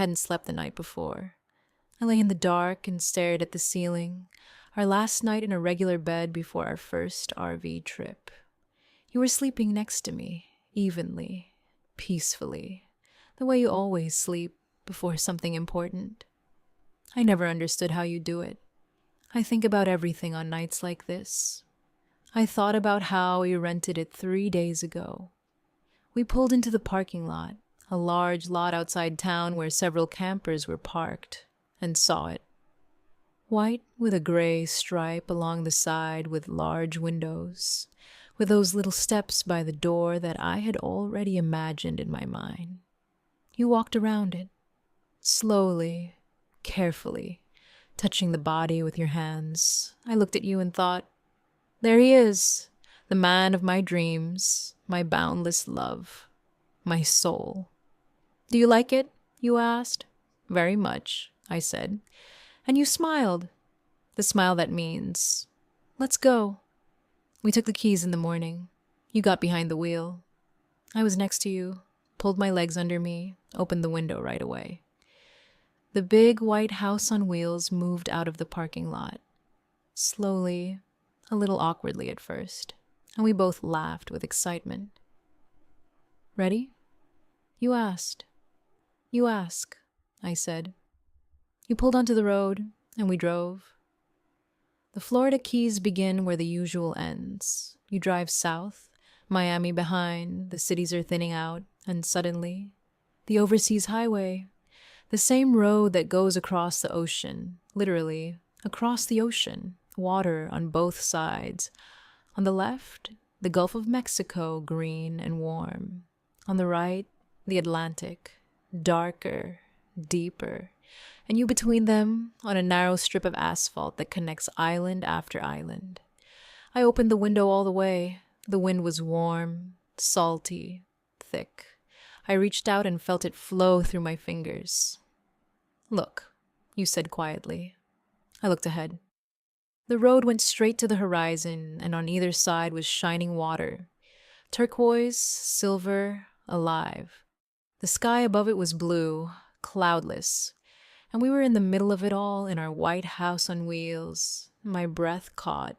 hadn't slept the night before. I lay in the dark and stared at the ceiling, our last night in a regular bed before our first RV trip. You were sleeping next to me, evenly, peacefully, the way you always sleep before something important. I never understood how you do it. I think about everything on nights like this. I thought about how we rented it 3 days ago. We pulled into the parking lot, a large lot outside town where several campers were parked, and saw it. White with a gray stripe along the side with large windows, with those little steps by the door that I had already imagined in my mind. You walked around it, slowly, carefully, touching the body with your hands. I looked at you and thought, there he is, the man of my dreams, my boundless love, my soul. Do you like it? You asked. Very much, I said. And you smiled. The smile that means, let's go. We took the keys in the morning. You got behind the wheel. I was next to you, pulled my legs under me, opened the window right away. The big white house on wheels moved out of the parking lot. Slowly, a little awkwardly at first, and we both laughed with excitement. Ready? You asked. You ask, I said. You pulled onto the road, and we drove. The Florida Keys begin where the usual ends. You drive south, Miami behind, the cities are thinning out, and suddenly, the overseas highway, the same road that goes across the ocean, literally, across the ocean, water on both sides. On the left, the Gulf of Mexico, green and warm. On the right, the Atlantic, darker, deeper, and you between them on a narrow strip of asphalt that connects island after island. I opened the window all the way. The wind was warm, salty, thick. I reached out and felt it flow through my fingers. Look, you said quietly. I looked ahead. The road went straight to the horizon, and on either side was shining water. Turquoise, silver, alive. The sky above it was blue, cloudless, and we were in the middle of it all in our white house on wheels. My breath caught.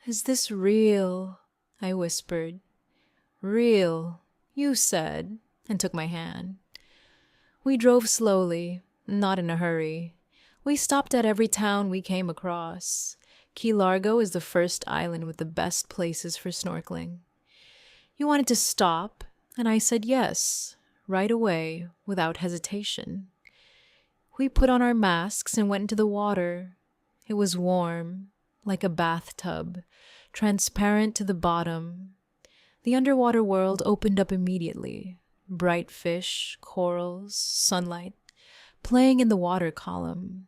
Is this real? I whispered. Real, you said, and took my hand. We drove slowly, not in a hurry. We stopped at every town we came across. Key Largo is the first island with the best places for snorkeling. You wanted to stop, and I said yes, right away, without hesitation. We put on our masks and went into the water. It was warm, like a bathtub, transparent to the bottom. The underwater world opened up immediately. Bright fish, corals, sunlight, playing in the water column.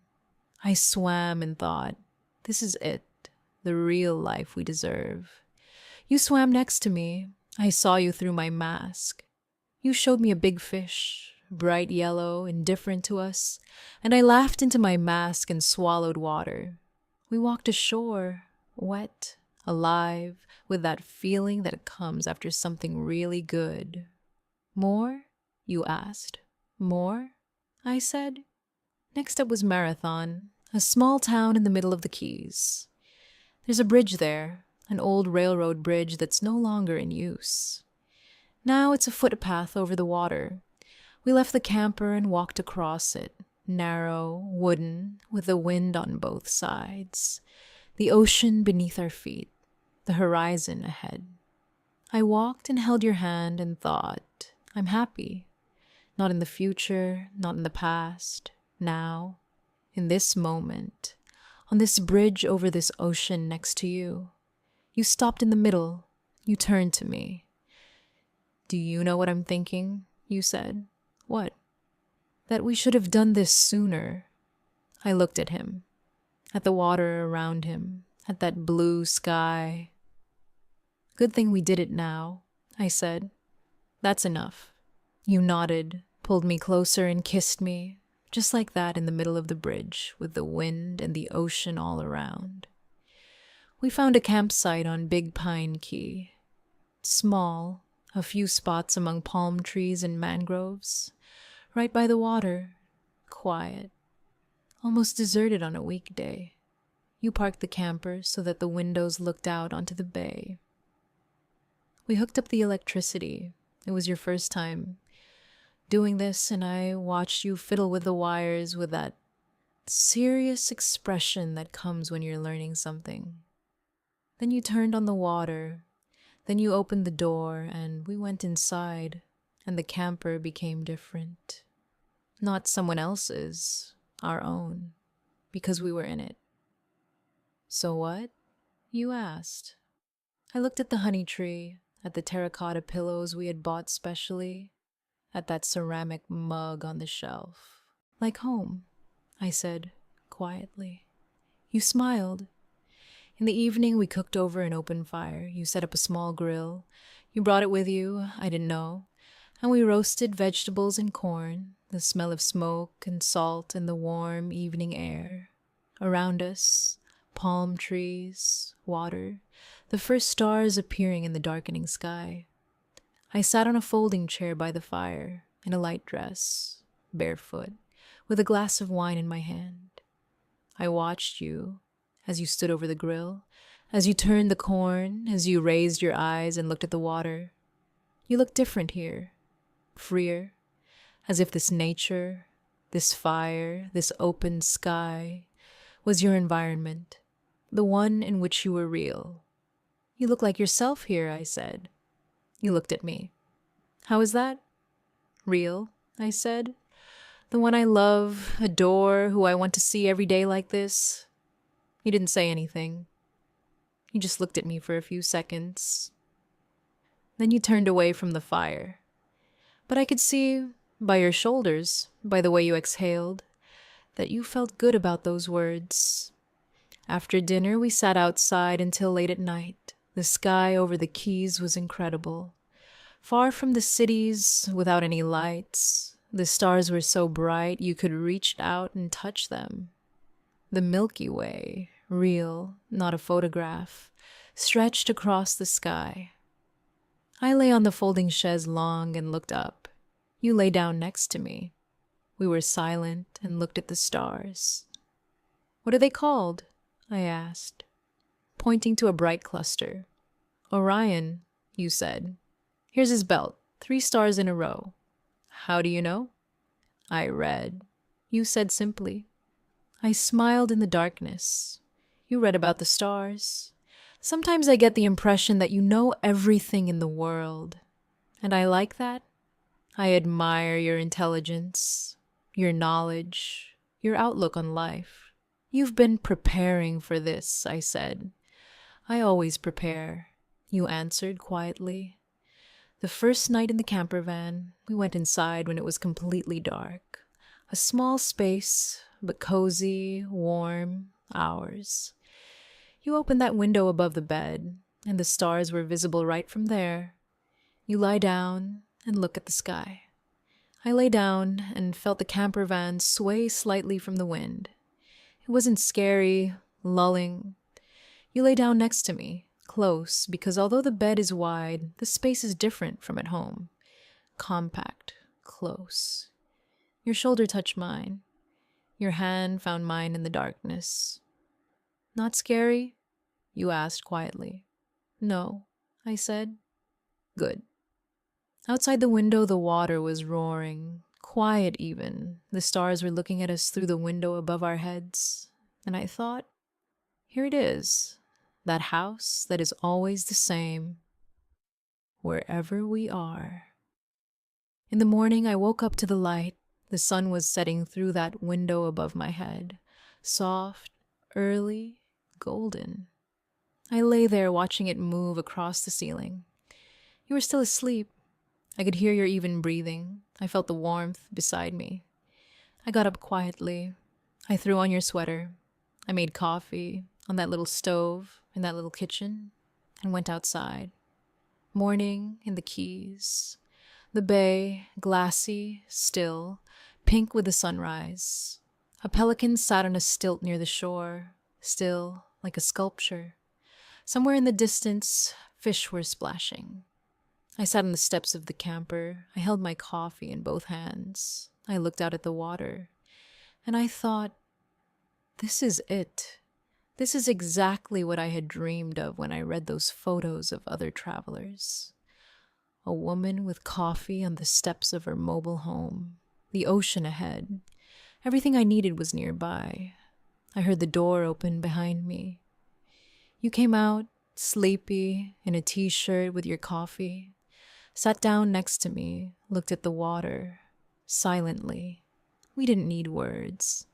I swam and thought, this is it, the real life we deserve. You swam next to me. I saw you through my mask. You showed me a big fish, bright yellow, indifferent to us, and I laughed into my mask and swallowed water. We walked ashore, wet, alive, with that feeling that comes after something really good. More? You asked. More? I said. Next up was Marathon, a small town in the middle of the Keys. There's a bridge there, an old railroad bridge that's no longer in use. Now it's a footpath over the water. We left the camper and walked across it, narrow, wooden, with the wind on both sides, the ocean beneath our feet, the horizon ahead. I walked and held your hand and thought, I'm happy. Not in the future, not in the past, now, in this moment, on this bridge over this ocean next to you. You stopped in the middle. You turned to me. Do you know what I'm thinking? You said. What? That we should have done this sooner. I looked at him, at the water around him, at that blue sky. Good thing we did it now, I said. That's enough. You nodded, pulled me closer and kissed me, just like that in the middle of the bridge, with the wind and the ocean all around. We found a campsite on Big Pine Key. Small, a few spots among palm trees and mangroves, right by the water, quiet, almost deserted on a weekday. You parked the camper so that the windows looked out onto the bay. We hooked up the electricity. It was your first time doing this, and I watched you fiddle with the wires with that serious expression that comes when you're learning something. Then you turned on the water. Then you opened the door, and we went inside, and the camper became different. Not someone else's, our own, because we were in it. So what? You asked. I looked at the honey tree, at the terracotta pillows we had bought specially, at that ceramic mug on the shelf. Like home, I said, quietly. You smiled. In the evening, we cooked over an open fire. You set up a small grill. You brought it with you, I didn't know. And we roasted vegetables and corn, the smell of smoke and salt in the warm evening air. Around us, palm trees, water, the first stars appearing in the darkening sky. I sat on a folding chair by the fire, in a light dress, barefoot, with a glass of wine in my hand. I watched you as you stood over the grill, as you turned the corn, as you raised your eyes and looked at the water. You looked different here, freer, as if this nature, this fire, this open sky was your environment, the one in which you were real. You look like yourself here, I said. You looked at me. How is that? Real, I said. The one I love, adore, who I want to see every day like this. You didn't say anything. You just looked at me for a few seconds. Then you turned away from the fire. But I could see, by your shoulders, by the way you exhaled, that you felt good about those words. After dinner, we sat outside until late at night. The sky over the Keys was incredible. Far from the cities, without any lights, the stars were so bright you could reach out and touch them. The Milky Way, real, not a photograph, stretched across the sky. I lay on the folding chaise long and looked up. You lay down next to me. We were silent and looked at the stars. What are they called? I asked, pointing to a bright cluster. Orion, you said. Here's his belt, 3 stars in a row. How do you know? I read. You said simply. I smiled in the darkness. You read about the stars. Sometimes I get the impression that you know everything in the world. And I like that. I admire your intelligence, your knowledge, your outlook on life. You've been preparing for this, I said. I always prepare, you answered quietly. The first night in the camper van, we went inside when it was completely dark. A small space, but cozy, warm, ours. You opened that window above the bed, and the stars were visible right from there. You lie down and look at the sky. I lay down and felt the camper van sway slightly from the wind. It wasn't scary, lulling. You lay down next to me, close, because although the bed is wide, the space is different from at home. Compact, close. Your shoulder touched mine. Your hand found mine in the darkness. Not scary? You asked quietly. No, I said. Good. Outside the window, the water was roaring, quiet even. The stars were looking at us through the window above our heads. And I thought, here it is, that house that is always the same, wherever we are. In the morning, I woke up to the light. The sun was setting through that window above my head, soft, early, golden. I lay there watching it move across the ceiling. You were still asleep. I could hear your even breathing. I felt the warmth beside me. I got up quietly. I threw on your sweater. I made coffee on that little stove in that little kitchen and went outside. Morning in the Keys. The bay, glassy, still, pink with the sunrise. A pelican sat on a stilt near the shore, still, like a sculpture. Somewhere in the distance, fish were splashing. I sat on the steps of the camper. I held my coffee in both hands. I looked out at the water. And I thought, this is it. This is exactly what I had dreamed of when I read those photos of other travelers. A woman with coffee on the steps of her mobile home, the ocean ahead. Everything I needed was nearby. I heard the door open behind me. You came out, sleepy, in a t-shirt with your coffee, sat down next to me, looked at the water, silently. We didn't need words.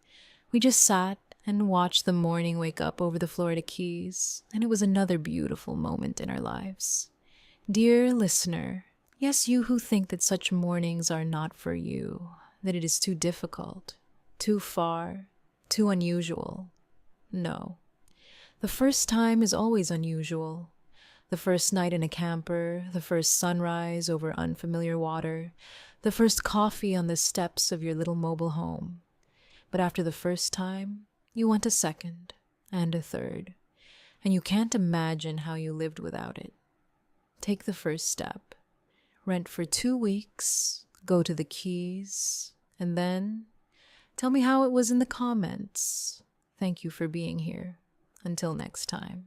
We just sat and watched the morning wake up over the Florida Keys, and it was another beautiful moment in our lives. Dear listener, yes, you who think that such mornings are not for you, that it is too difficult, too far, too unusual. No. The first time is always unusual. The first night in a camper, the first sunrise over unfamiliar water, the first coffee on the steps of your little mobile home. But after the first time, you want a second and a third, and you can't imagine how you lived without it. Take the first step. Rent for 2 weeks, go to the Keys, and then tell me how it was in the comments. Thank you for being here. Until next time.